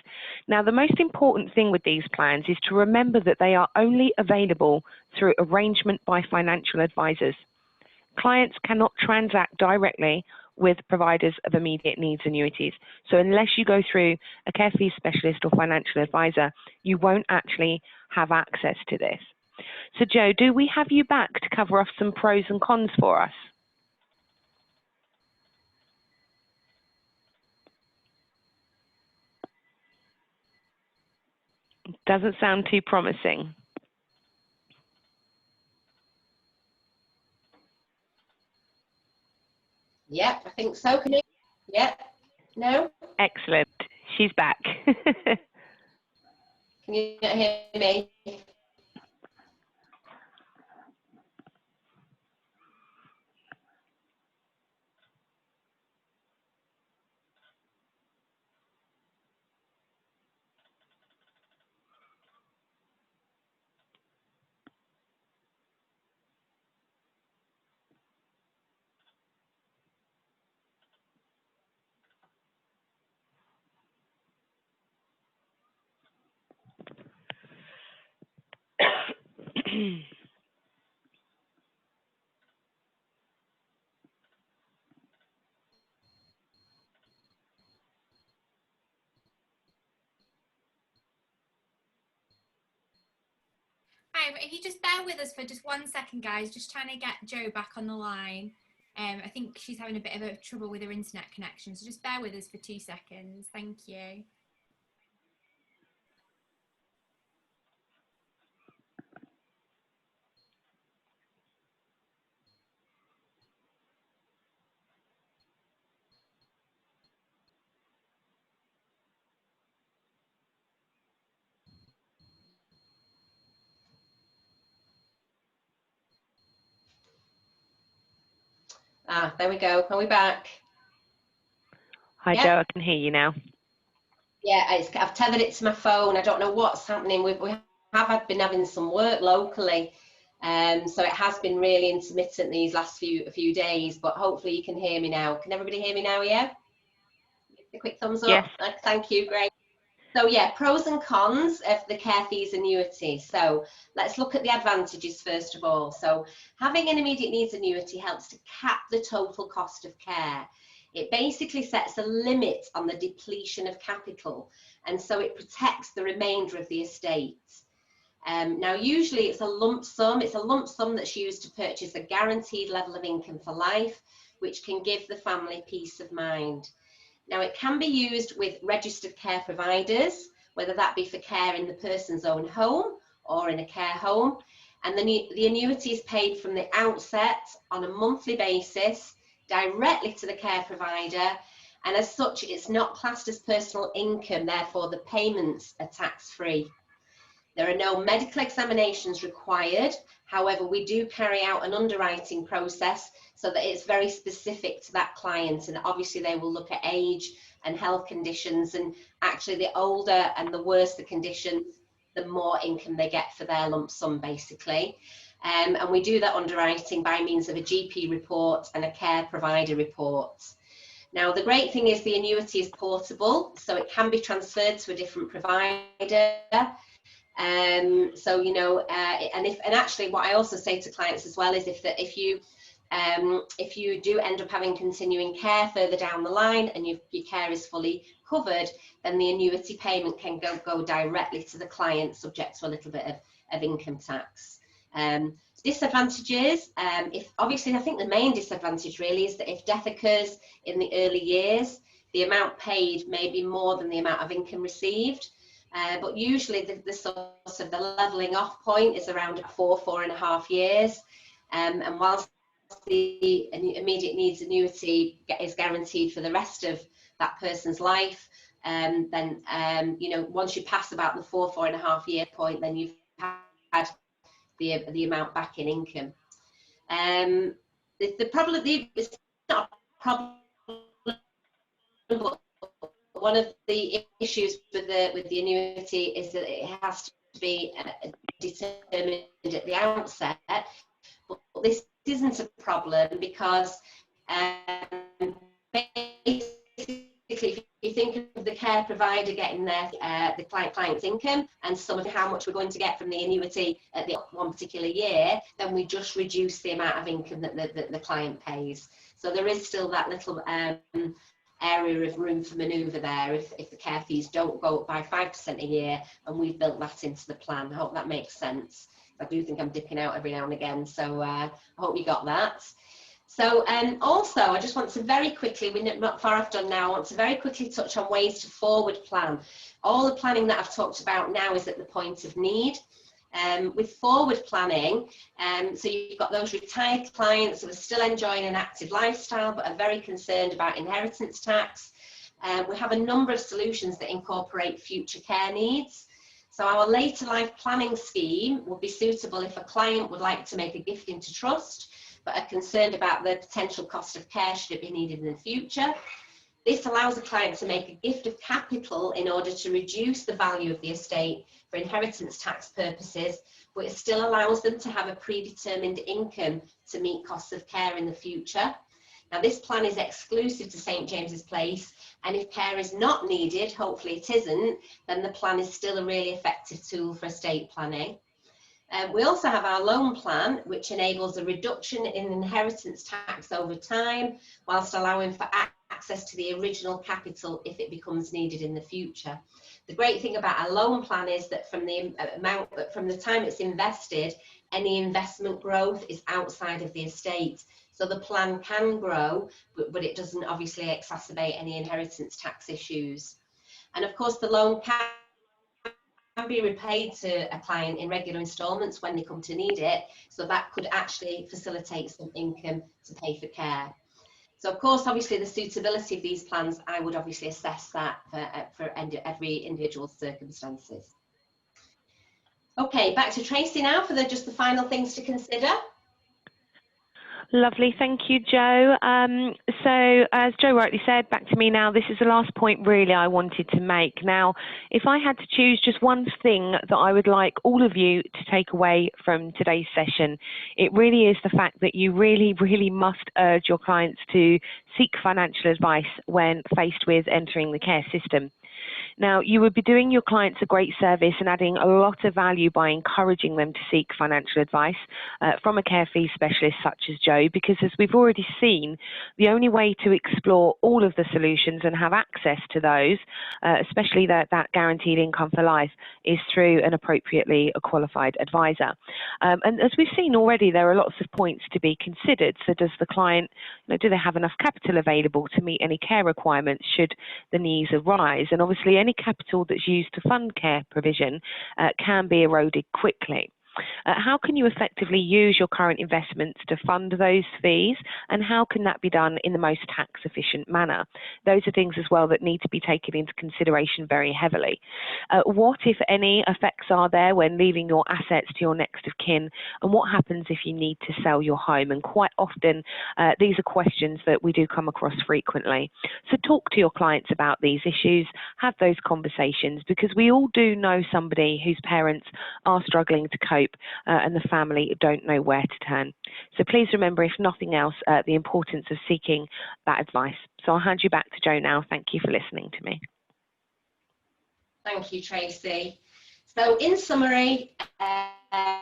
Now, the most important thing with these plans is to remember that they are only available through arrangement by financial advisors. Clients cannot transact directly with providers of immediate needs annuities. So unless you go through a care fees specialist or financial advisor, you won't actually have access to this. So Jo, do we have you back to cover off some pros and cons for us? Doesn't sound too promising. Yep, I think so. Can you? Yep. No? Excellent. She's back. Can you not hear me? Hi, if you just bear with us for just 1 second, guys, just trying to get Jo back on the line. I think she's having a bit of trouble with her internet connection, so just bear with us for 2 seconds. Thank you. There we go. Are we back? Hi, Yeah. Jo, I can hear you now. Yeah, I've tethered it to my phone. I don't know what's happening. We have been having some work locally, so it has been really intermittent these last few days. But hopefully you can hear me now. Can everybody hear me now? Yeah. A quick thumbs up. Yes. Thank you. Great. So yeah, pros and cons of the care fees annuity. So let's look at the advantages first of all. So having an immediate needs annuity helps to cap the total cost of care. It basically sets a limit on the depletion of capital, and so it protects the remainder of the estate. Now usually it's a lump sum. It's a lump sum that's used to purchase a guaranteed level of income for life, which can give the family peace of mind. Now, it can be used with registered care providers, whether that be for care in the person's own home or in a care home. And the annuity is paid from the outset on a monthly basis directly to the care provider. And as such, it's not classed as personal income, therefore the payments are tax-free. There are no medical examinations required. However, we do carry out an underwriting process so that it's very specific to that client, and obviously they will look at age and health conditions, and actually the older and the worse the condition, the more income they get for their lump sum basically. And we do that underwriting by means of a GP report and a care provider report. Now, the great thing is the annuity is portable, so it can be transferred to a different provider. So you know, and actually what I also say to clients as well is if you do end up having continuing care further down the line and your care is fully covered, then the annuity payment can go directly to the client, subject to a little bit of income tax. Disadvantages, if obviously I think the main disadvantage really is that if death occurs in the early years, the amount paid may be more than the amount of income received. But usually the sort of the levelling off point is around 4.5 years, and whilst the immediate needs annuity is guaranteed for the rest of that person's life, then you know, once you pass about the 4.5 year point, then you've had the amount back in income. The problem, it's not a problem, but one of the issues with the annuity is that it has to be determined at the outset. But this isn't a problem because basically, if you think of the care provider getting the client's income and some of how much we're going to get from the annuity at the one particular year, then we just reduce the amount of income that the client pays. So there is still that little area of room for manoeuvre there if the care fees don't go up by 5% a year, and we've built that into the plan. I hope that makes sense. I do think I'm dipping out every now and again, so I hope you got that. So also, I just want to very quickly, we're not far off done now, I want to very quickly touch on ways to forward plan. All the planning that I've talked about now is at the point of need. With forward planning, so you've got those retired clients who are still enjoying an active lifestyle but are very concerned about inheritance tax. We have a number of solutions that incorporate future care needs. So our later life planning scheme would be suitable if a client would like to make a gift into trust but are concerned about the potential cost of care should it be needed in the future. This allows a client to make a gift of capital in order to reduce the value of the estate for inheritance tax purposes, but it still allows them to have a predetermined income to meet costs of care in the future. Now, this plan is exclusive to St James's Place, and if care is not needed, hopefully it isn't, then the plan is still a really effective tool for estate planning. We also have our loan plan, which enables a reduction in inheritance tax over time, whilst allowing for access to the original capital if it becomes needed in the future. The great thing about a loan plan is that from the time it's invested, any investment growth is outside of the estate. So the plan can grow, but it doesn't obviously exacerbate any inheritance tax issues. And of course, the loan can be repaid to a client in regular instalments when they come to need it, so that could actually facilitate some income to pay for care. So of course, obviously the suitability of these plans, I would obviously assess that for every individual's circumstances. Okay, back to Tracy now for just the final things to consider. Lovely, thank you, Jo. So as Jo rightly said, back to me now, this is the last point really I wanted to make. Now, if I had to choose just one thing that I would like all of you to take away from today's session, it really is the fact that you really, really must urge your clients to seek financial advice when faced with entering the care system. Now, you would be doing your clients a great service and adding a lot of value by encouraging them to seek financial advice from a care fee specialist such as Jo, because as we've already seen, the only way to explore all of the solutions and have access to those, especially that guaranteed income for life, is through an appropriately qualified advisor. And as we've seen already, there are lots of points to be considered. So does the client, do they have enough capital available to meet any care requirements should the needs arise? And obviously any capital that's used to fund care provision can be eroded quickly. How can you effectively use your current investments to fund those fees, and how can that be done in the most tax efficient manner? Those are things as well that need to be taken into consideration very heavily. What, if any, effects are there when leaving your assets to your next of kin, and what happens if you need to sell your home? And quite often these are questions that we do come across frequently. So talk to your clients about these issues, have those conversations, because we all do know somebody whose parents are struggling to cope and the family don't know where to turn. So please remember, if nothing else, the importance of seeking that advice. So I'll hand you back to Jo now. Thank you for listening to me. Thank you, Tracy. So in summary, I'm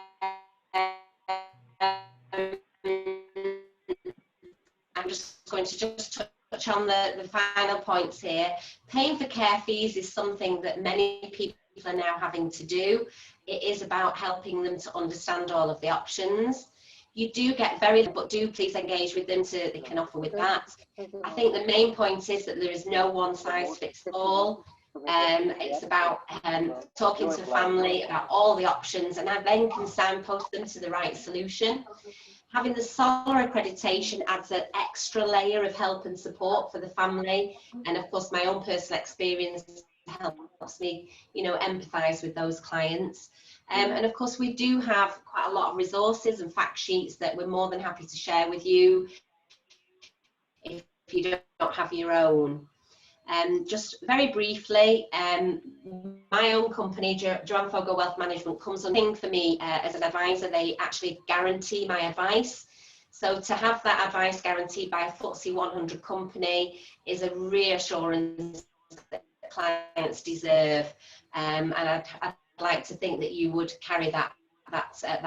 just going to touch on the final points here. Paying for care fees is something that many people are now having to do. It is about helping them to understand all of the options. You do get but do please engage with them so they can offer with that. I think the main point is that there is no one size fits all. It's about talking to family about all the options, and I then can signpost them to the right solution. Having the SOLA accreditation adds an extra layer of help and support for the family, and of course my own personal experience helps me, empathise with those clients. And of course we do have quite a lot of resources and fact sheets that we're more than happy to share with you if you don't have your own. Just very briefly, my own company, Joanne Fogel Wealth Management, comes on for me as an advisor. They actually guarantee my advice. So to have that advice guaranteed by a FTSE 100 company is a reassurance that clients deserve, and I'd like to think that you would carry that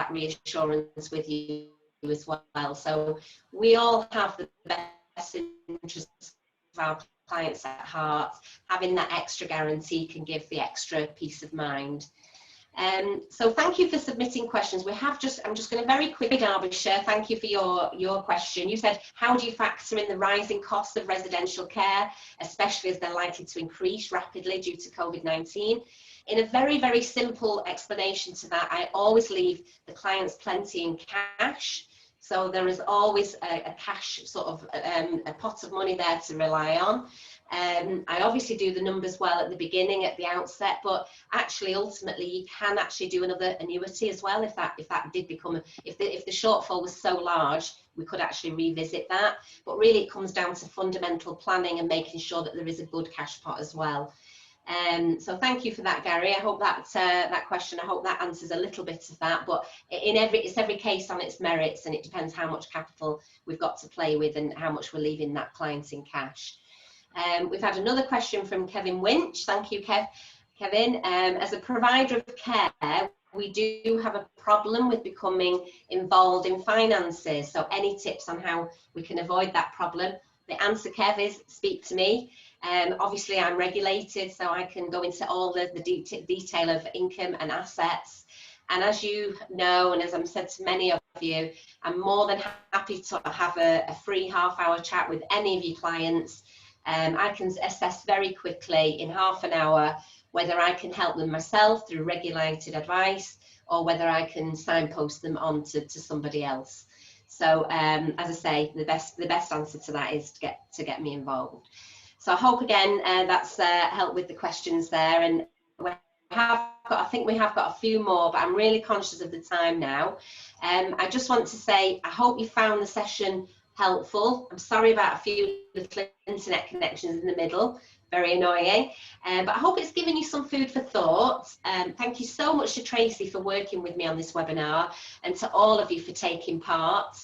reassurance with you as well. So we all have the best interests of our clients at heart. Having that extra guarantee can give the extra peace of mind. So thank you for submitting questions. I'm just going to very quickly, Derbyshire, thank you for your question. You said, how do you factor in the rising costs of residential care, especially as they're likely to increase rapidly due to COVID-19? In a very, very simple explanation to that, I always leave the clients plenty in cash. So there is always a cash sort of a pot of money there to rely on. I obviously do the numbers well at the beginning, at the outset, but actually ultimately you can actually do another annuity as well if that did become if the shortfall was so large, we could actually revisit that. But really it comes down to fundamental planning and making sure that there is a good cash pot as well. So thank you for that, Gary. I hope that question, I hope that answers a little bit of that, but it's every case on its merits, and it depends how much capital we've got to play with and how much we're leaving that client in cash. We've had another question from Kevin Winch. Thank you, Kevin. As a provider of care, we do have a problem with becoming involved in finances. So any tips on how we can avoid that problem? The answer, Kev, is speak to me. Obviously, I'm regulated, so I can go into all the detail of income and assets. And as you know, and as I've said to many of you, I'm more than happy to have a free half-hour chat with any of your clients. I can assess very quickly in half an hour whether I can help them myself through regulated advice or whether I can signpost them on to somebody else. So as I say, the best answer to that is to get me involved. So I hope again that's helped with the questions there, and I think we have got a few more, but I'm really conscious of the time now. I just want to say I hope you found the session helpful. I'm sorry about a few little internet connections in the middle, very annoying, but I hope it's given you some food for thought. Thank you so much to Tracy for working with me on this webinar, and to all of you for taking part.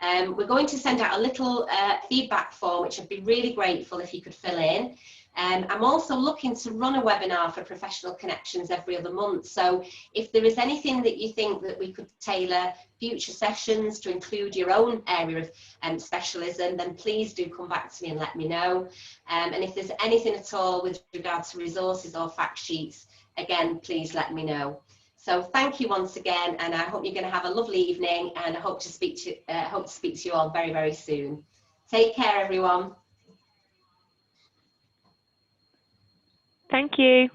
We're going to send out a little feedback form, which I'd be really grateful if you could fill in. I'm also looking to run a webinar for Professional Connections every other month. So if there is anything that you think that we could tailor future sessions to include your own area of specialism, then please do come back to me and let me know. And if there's anything at all with regard to resources or fact sheets, again, please let me know. So thank you once again, and I hope you're going to have a lovely evening, and I hope to speak to you all very, very soon. Take care, everyone. Thank you.